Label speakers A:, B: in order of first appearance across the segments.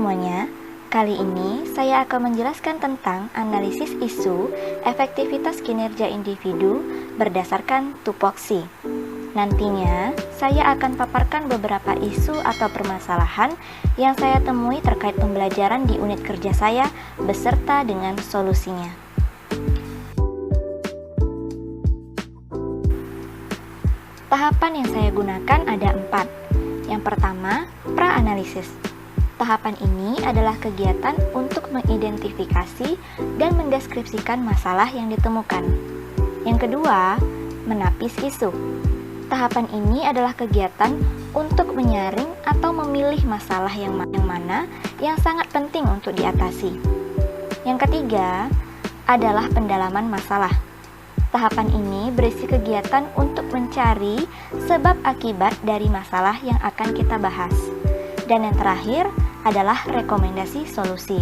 A: semuanya, kali ini saya akan menjelaskan tentang analisis isu efektivitas kinerja individu berdasarkan tupoksi. Nantinya, saya akan paparkan beberapa isu atau permasalahan yang saya temui terkait pembelajaran di unit kerja saya beserta dengan solusinya. Tahapan yang saya gunakan ada 4. Yang pertama, pra-analisis. Tahapan ini adalah kegiatan untuk mengidentifikasi dan mendeskripsikan masalah yang ditemukan. Yang kedua, menapis isu. Tahapan ini adalah kegiatan untuk menyaring atau memilih masalah yang mana yang sangat penting untuk diatasi. Yang ketiga, adalah pendalaman masalah. Tahapan ini berisi kegiatan untuk mencari sebab akibat dari masalah yang akan kita bahas. Dan yang terakhir adalah rekomendasi solusi.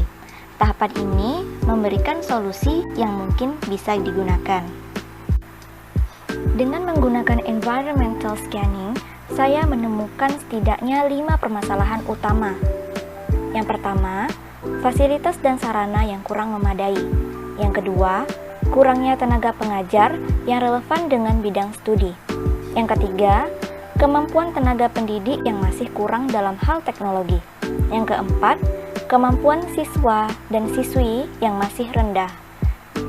A: Tahapan ini memberikan solusi yang mungkin bisa digunakan. Dengan menggunakan environmental scanning, saya menemukan setidaknya 5 permasalahan utama. Yang pertama, fasilitas dan sarana yang kurang memadai. Yang kedua, kurangnya tenaga pengajar yang relevan dengan bidang studi. Yang ketiga, kemampuan tenaga pendidik yang masih kurang dalam hal teknologi. Yang keempat, kemampuan siswa dan siswi yang masih rendah.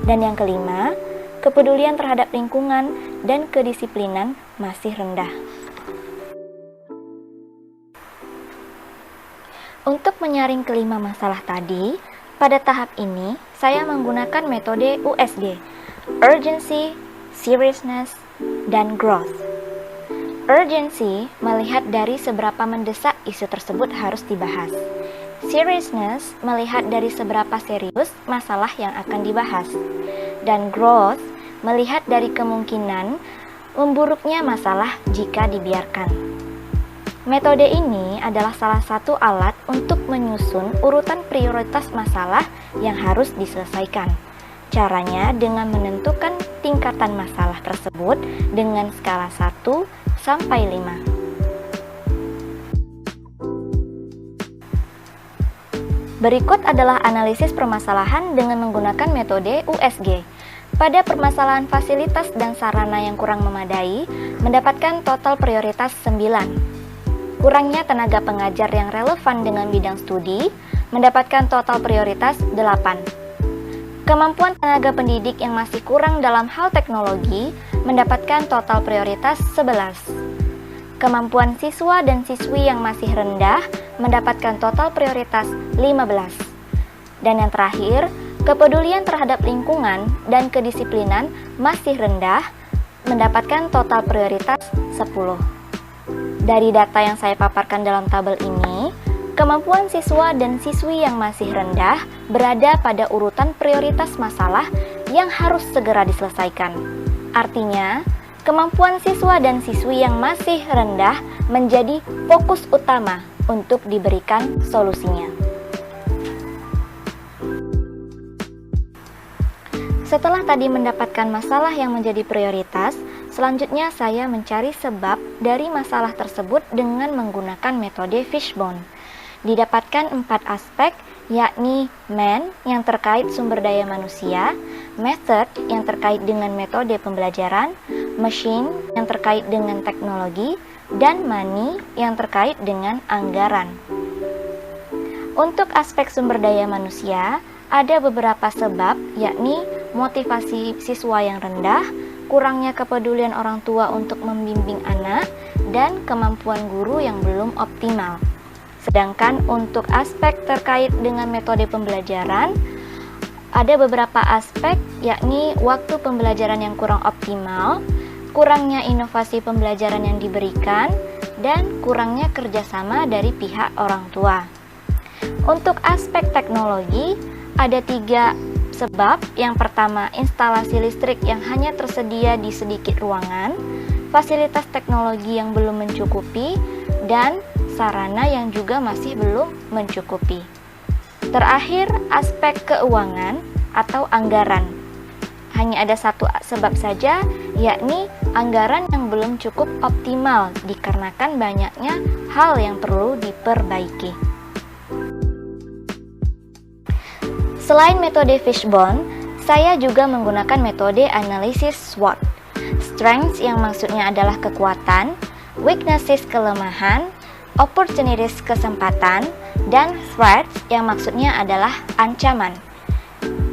A: Dan yang kelima, kepedulian terhadap lingkungan dan kedisiplinan masih rendah. Untuk menyaring kelima masalah tadi, pada tahap ini saya menggunakan metode USG, Urgency, Seriousness, dan Growth. Urgency melihat dari seberapa mendesak isu tersebut harus dibahas. Seriousness melihat dari seberapa serius masalah yang akan dibahas. Dan growth melihat dari kemungkinan memburuknya masalah jika dibiarkan. Metode ini adalah salah satu alat untuk menyusun urutan prioritas masalah yang harus diselesaikan. Caranya dengan menentukan tingkatan masalah tersebut dengan skala 1 sampai 5. Berikut adalah analisis permasalahan dengan menggunakan metode USG. Pada permasalahan fasilitas dan sarana yang kurang memadai, mendapatkan total prioritas 9. Kurangnya tenaga pengajar yang relevan dengan bidang studi, mendapatkan total prioritas 8. Kemampuan tenaga pendidik yang masih kurang dalam hal teknologi, mendapatkan total prioritas 11. Kemampuan siswa dan siswi yang masih rendah, mendapatkan total prioritas 15. Dan yang terakhir, kepedulian terhadap lingkungan dan kedisiplinan masih rendah, mendapatkan total prioritas 10. Dari data yang saya paparkan dalam tabel ini, kemampuan siswa dan siswi yang masih rendah berada pada urutan prioritas masalah yang harus segera diselesaikan. Artinya, kemampuan siswa dan siswi yang masih rendah menjadi fokus utama untuk diberikan solusinya. Setelah tadi mendapatkan masalah yang menjadi prioritas, selanjutnya saya mencari sebab dari masalah tersebut dengan menggunakan metode Fishbone. Didapatkan 4 aspek, yakni man yang terkait sumber daya manusia, method yang terkait dengan metode pembelajaran, machine yang terkait dengan teknologi, dan money yang terkait dengan anggaran. Untuk aspek sumber daya manusia, ada beberapa sebab, yakni motivasi siswa yang rendah, kurangnya kepedulian orang tua untuk membimbing anak, dan kemampuan guru yang belum optimal. Sedangkan untuk aspek terkait dengan metode pembelajaran, ada beberapa aspek, yakni waktu pembelajaran yang kurang optimal, kurangnya inovasi pembelajaran yang diberikan, dan kurangnya kerjasama dari pihak orang tua. Untuk aspek teknologi, ada 3 sebab. Yang pertama, instalasi listrik yang hanya tersedia di sedikit ruangan, fasilitas teknologi yang belum mencukupi, dan sarana yang juga masih belum mencukupi. Terakhir, aspek keuangan atau anggaran. Hanya ada 1 sebab saja, yakni anggaran yang belum cukup optimal dikarenakan banyaknya hal yang perlu diperbaiki. Selain metode Fishbone, saya juga menggunakan metode analisis SWOT. Strengths yang maksudnya adalah kekuatan, weaknesses kelemahan, opportunities kesempatan, dan threats yang maksudnya adalah ancaman.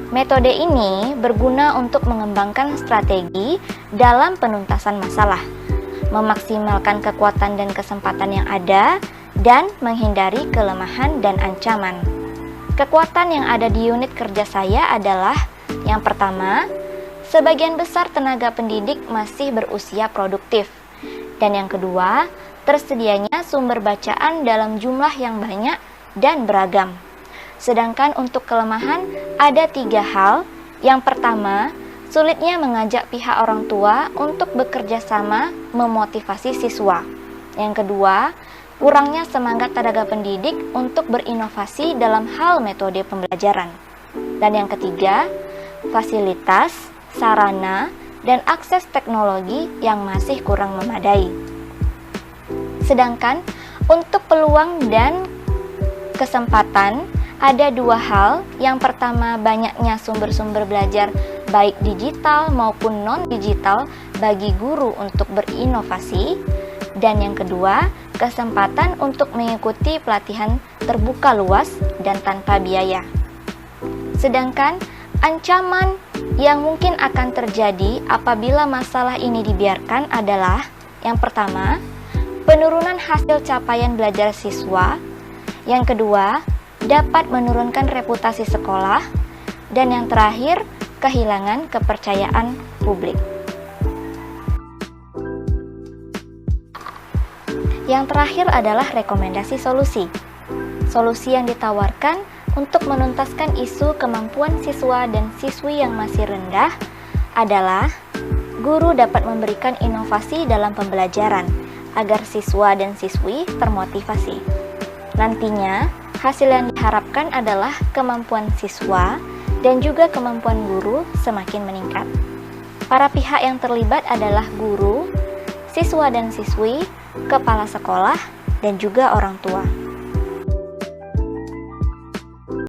A: Metode ini berguna untuk mengembangkan strategi dalam penuntasan masalah, memaksimalkan kekuatan dan kesempatan yang ada, dan menghindari kelemahan dan ancaman. Kekuatan yang ada di unit kerja saya adalah yang pertama, sebagian besar tenaga pendidik masih berusia produktif. Dan yang kedua, tersedianya sumber bacaan dalam jumlah yang banyak dan beragam. Sedangkan untuk kelemahan ada 3 hal. Yang pertama, sulitnya mengajak pihak orang tua untuk bekerja sama memotivasi siswa. Yang kedua, kurangnya semangat tenaga pendidik untuk berinovasi dalam hal metode pembelajaran. Dan yang ketiga, fasilitas, sarana, dan akses teknologi yang masih kurang memadai. Sedangkan untuk peluang dan kesempatan ada 2 hal. Yang pertama, banyaknya sumber-sumber belajar baik digital maupun non-digital bagi guru untuk berinovasi. Dan yang kedua, kesempatan untuk mengikuti pelatihan terbuka luas dan tanpa biaya. Sedangkan ancaman yang mungkin akan terjadi apabila masalah ini dibiarkan adalah yang pertama, penurunan hasil capaian belajar siswa. Yang kedua, dapat menurunkan reputasi sekolah. Dan yang terakhir, kehilangan kepercayaan publik. Yang terakhir adalah rekomendasi solusi. Solusi yang ditawarkan untuk menuntaskan isu kemampuan siswa dan siswi yang masih rendah adalah guru dapat memberikan inovasi dalam pembelajaran agar siswa dan siswi termotivasi. Nantinya, hasil yang diharapkan adalah kemampuan siswa dan juga kemampuan guru semakin meningkat. Para pihak yang terlibat adalah guru, siswa dan siswi, kepala sekolah, dan juga orang tua.